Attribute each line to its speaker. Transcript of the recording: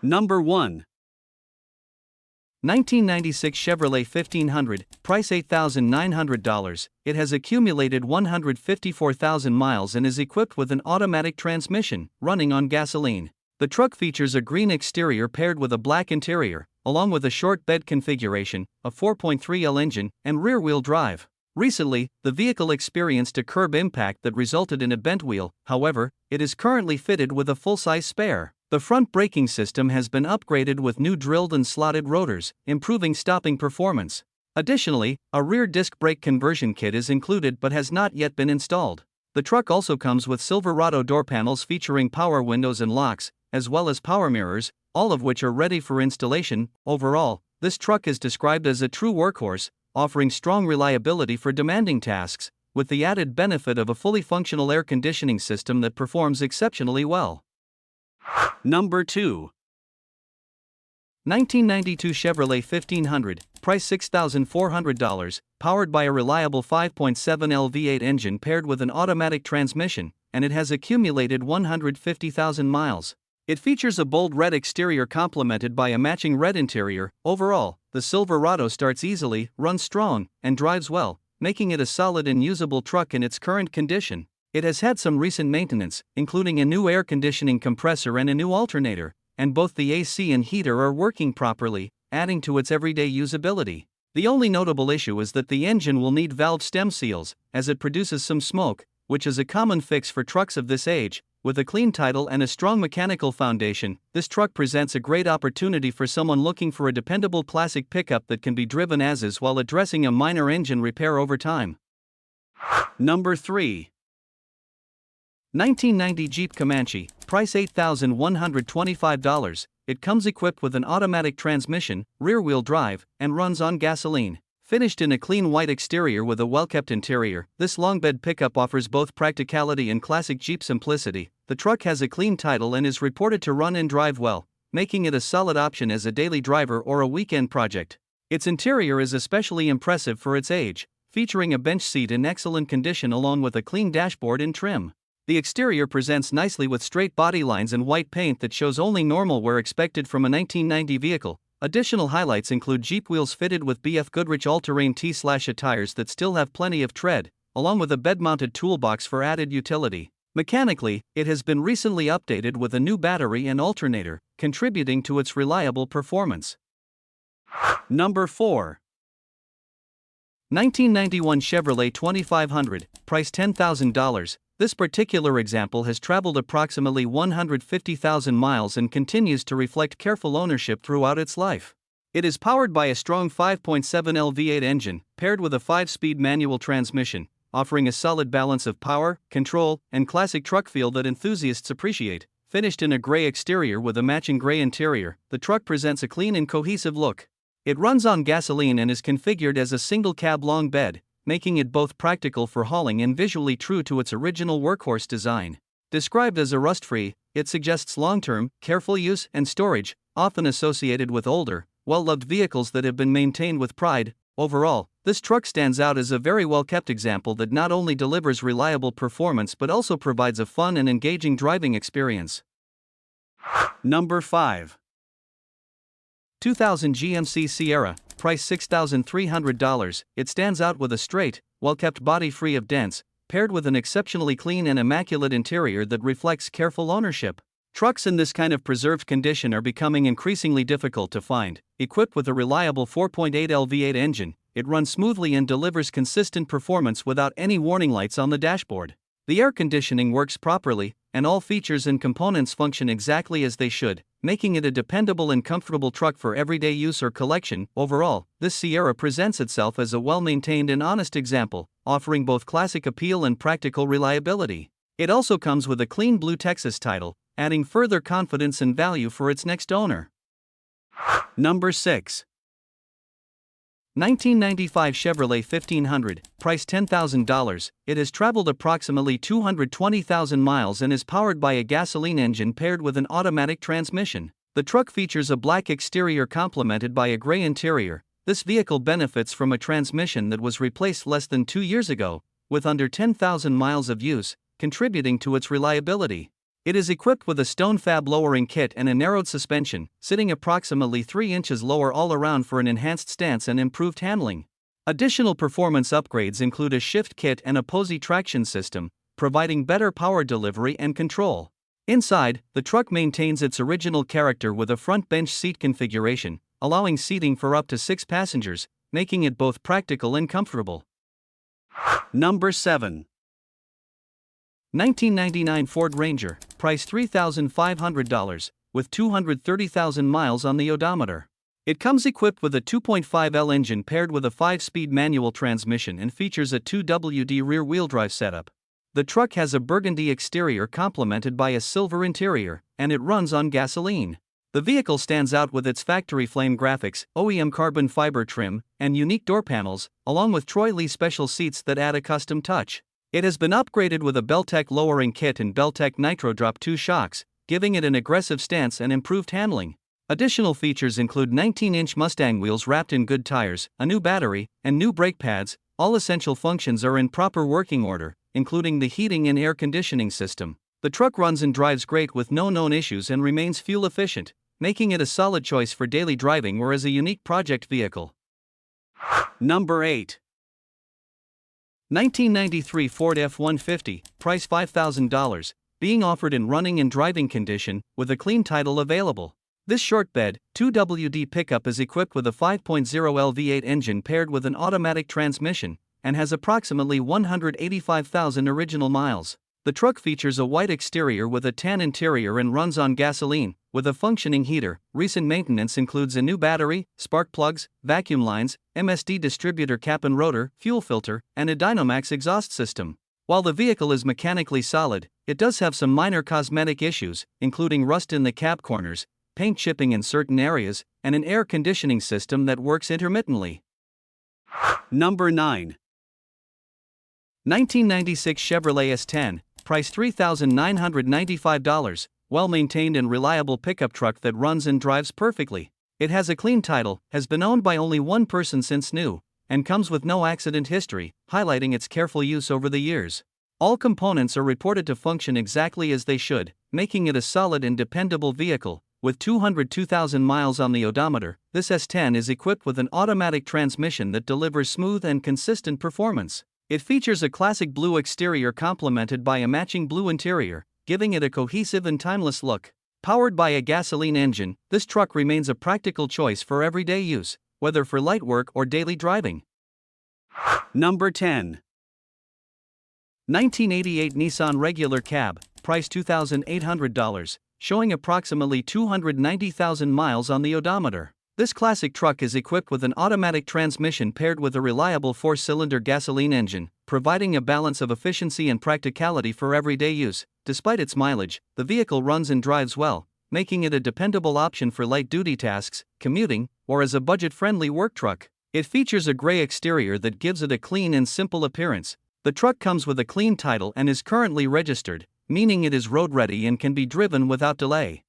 Speaker 1: Number 1.
Speaker 2: 1996 Chevrolet 1500, price $8,900. It has accumulated 154,000 miles and is equipped with an automatic transmission, running on gasoline. The truck features a green exterior paired with a black interior, along with a short bed configuration, a 4.3L engine, and rear-wheel drive. Recently, the vehicle experienced a curb impact that resulted in a bent wheel. However, it is currently fitted with a full-size spare. The front braking system has been upgraded with new drilled and slotted rotors, improving stopping performance. Additionally, a rear disc brake conversion kit is included but has not yet been installed. The truck also comes with Silverado door panels featuring power windows and locks, as well as power mirrors, all of which are ready for installation. Overall, this truck is described as a true workhorse, offering strong reliability for demanding tasks, with the added benefit of a fully functional air conditioning system that performs exceptionally well.
Speaker 1: Number 2.
Speaker 2: 1992 Chevrolet 1500, price $6,400, powered by a reliable 5.7L V8 engine paired with an automatic transmission, and it has accumulated 150,000 miles. It features a bold red exterior complemented by a matching red interior. Overall, the Silverado starts easily, runs strong, and drives well, making it a solid and usable truck in its current condition. It has had some recent maintenance, including a new air conditioning compressor and a new alternator, and both the AC and heater are working properly, adding to its everyday usability. The only notable issue is that the engine will need valve stem seals, as it produces some smoke, which is a common fix for trucks of this age. With a clean title and a strong mechanical foundation, this truck presents a great opportunity for someone looking for a dependable classic pickup that can be driven as is while addressing a minor engine repair over time.
Speaker 1: Number 3.
Speaker 2: 1990 Jeep Comanche, price $8,125. It comes equipped with an automatic transmission, rear-wheel drive, and runs on gasoline. Finished in a clean white exterior with a well-kept interior, this long-bed pickup offers both practicality and classic Jeep simplicity. The truck has a clean title and is reported to run and drive well, making it a solid option as a daily driver or a weekend project. Its interior is especially impressive for its age, featuring a bench seat in excellent condition along with a clean dashboard and trim. The exterior presents nicely with straight body lines and white paint that shows only normal wear expected from a 1990 vehicle. Additional highlights include Jeep wheels fitted with BF Goodrich all-terrain T/A tires that still have plenty of tread, along with a bed-mounted toolbox for added utility. Mechanically, it has been recently updated with a new battery and alternator, contributing to its reliable performance.
Speaker 1: Number 4.
Speaker 2: 1991 Chevrolet 2500, price $10,000. This particular example has traveled approximately 150,000 miles and continues to reflect careful ownership throughout its life. It is powered by a strong 5.7L V8 engine, paired with a 5-speed manual transmission, offering a solid balance of power, control, and classic truck feel that enthusiasts appreciate. Finished in a gray exterior with a matching gray interior, the truck presents a clean and cohesive look. It runs on gasoline and is configured as a single-cab long bed, making it both practical for hauling and visually true to its original workhorse design. Described as a rust-free, it suggests long-term, careful use and storage, often associated with older, well-loved vehicles that have been maintained with pride. Overall, this truck stands out as a very well-kept example that not only delivers reliable performance but also provides a fun and engaging driving experience.
Speaker 1: Number 5.
Speaker 2: 2000 GMC Sierra, price $6,300. It stands out with a straight, well-kept body free of dents, paired with an exceptionally clean and immaculate interior that reflects careful ownership. Trucks in this kind of preserved condition are becoming increasingly difficult to find. Equipped with a reliable 4.8L V8 engine, it runs smoothly and delivers consistent performance without any warning lights on the dashboard. The air conditioning works properly, and all features and components function exactly as they should, making it a dependable and comfortable truck for everyday use or collection. Overall, this Sierra presents itself as a well-maintained and honest example, offering both classic appeal and practical reliability. It also comes with a clean blue Texas title, adding further confidence and value for its next owner.
Speaker 1: Number 6.
Speaker 2: 1995 Chevrolet 1500, price $10,000. It has traveled approximately 220,000 miles and is powered by a gasoline engine paired with an automatic transmission. The truck features a black exterior complemented by a gray interior. This vehicle benefits from a transmission that was replaced less than 2 years ago, with under 10,000 miles of use, contributing to its reliability. It is equipped with a stone fab lowering kit and a narrowed suspension, sitting approximately 3 inches lower all around for an enhanced stance and improved handling. Additional performance upgrades include a shift kit and a posi traction system, providing better power delivery and control. Inside, the truck maintains its original character with a front bench seat configuration, allowing seating for up to 6 passengers, making it both practical and comfortable.
Speaker 1: Number 7.
Speaker 2: 1999 Ford Ranger, price $3,500, with 230,000 miles on the odometer. It comes equipped with a 2.5L engine paired with a 5-speed manual transmission and features a 2WD rear-wheel drive setup. The truck has a burgundy exterior complemented by a silver interior, and it runs on gasoline. The vehicle stands out with its factory flame graphics, OEM carbon fiber trim, and unique door panels, along with Troy Lee special seats that add a custom touch. It has been upgraded with a Beltec lowering kit and Beltec Nitro Drop 2 shocks, giving it an aggressive stance and improved handling. Additional features include 19-inch Mustang wheels wrapped in good tires, a new battery, and new brake pads. All essential functions are in proper working order, including the heating and air conditioning system. The truck runs and drives great with no known issues and remains fuel efficient, making it a solid choice for daily driving or as a unique project vehicle.
Speaker 1: Number 8.
Speaker 2: 1993 Ford F150, price $5,000, being offered in running and driving condition, with a clean title available. This short bed, 2WD pickup is equipped with a 5.0L V8 engine paired with an automatic transmission, and has approximately 185,000 original miles. The truck features a white exterior with a tan interior and runs on gasoline, with a functioning heater. Recent maintenance includes a new battery, spark plugs, vacuum lines, MSD distributor cap and rotor, fuel filter, and a Dynamax exhaust system. While the vehicle is mechanically solid, it does have some minor cosmetic issues, including rust in the cab corners, paint chipping in certain areas, and an air conditioning system that works intermittently.
Speaker 1: Number 9.
Speaker 2: 1996 Chevrolet S10, price $3,995, well-maintained and reliable pickup truck that runs and drives perfectly. It has a clean title, has been owned by only one person since new, and comes with no accident history, highlighting its careful use over the years. All components are reported to function exactly as they should, making it a solid and dependable vehicle. With 202,000 miles on the odometer, this S10 is equipped with an automatic transmission that delivers smooth and consistent performance. It features a classic blue exterior complemented by a matching blue interior, giving it a cohesive and timeless look. Powered by a gasoline engine, this truck remains a practical choice for everyday use, whether for light work or daily driving.
Speaker 1: Number 10.
Speaker 2: 1988 Nissan Regular Cab, price $2,800, showing approximately 290,000 miles on the odometer. This classic truck is equipped with an automatic transmission paired with a reliable 4-cylinder gasoline engine, providing a balance of efficiency and practicality for everyday use. Despite its mileage, the vehicle runs and drives well, making it a dependable option for light-duty tasks, commuting, or as a budget-friendly work truck. It features a gray exterior that gives it a clean and simple appearance. The truck comes with a clean title and is currently registered, meaning it is road-ready and can be driven without delay.